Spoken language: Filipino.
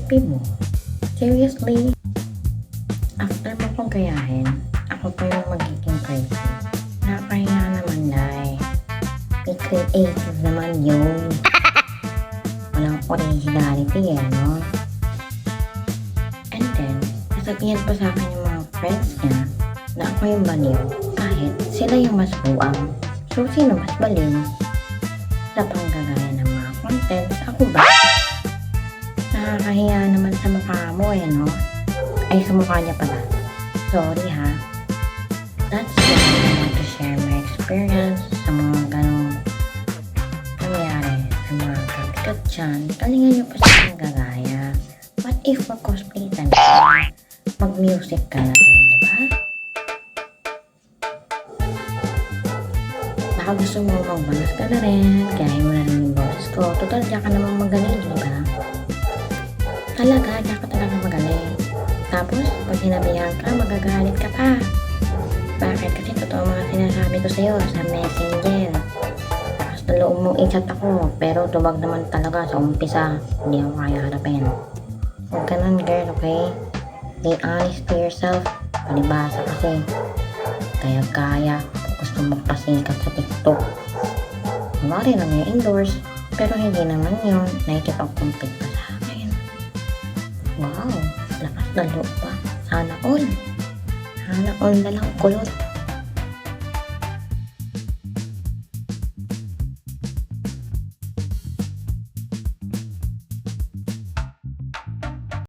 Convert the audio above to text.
FB mo. Seriously? After mo kong gayahin, ako pa yung magiging crazy. Nakakaya naman, Day. Be creative naman yun. Walang originality no? And then, nasabihan pa sa akin yung mga friends niya na ako yung baliw kahit sila yung mas buang. So, sino mas baliw? Sa panggagaya ng mga contents, ako ba? Nakakahiya naman sa mukha mo no? Ay, sa mukha niya pala. Sorry ha. That's why I want to share my experience sa mga ganong nangyari sa mga kapikat dyan. Kalingan niyo pa sa panggagaya. What if mag-cosplay ka na? Mag-music ka na rin, di ba? Baka gusto mo magbalas ka na rin, kaya mo na rin yung boss ko. Total, diyan ka naman magaling, di ba? Talaga, diyan ka talaga magaling. Tapos, pag hinabihan ka, magagalit ka pa. Bakit? Kasi totoo mga sinasabi ko sa'yo sa messenger. Tapos na loob mong i-chat ako, pero tubag naman talaga sa umpisa. Hindi ako kaya harapin. Huwag ka nun, girl, okay? Be honest to yourself. Palibasa kasi. Kaya gusto mong pasikat sa TikTok. Mawari lang yung endorse, pero hindi naman yun. Nakikipag-compete pa sa akin. Wow, lakas na loob pa. Sana all na lang kulot.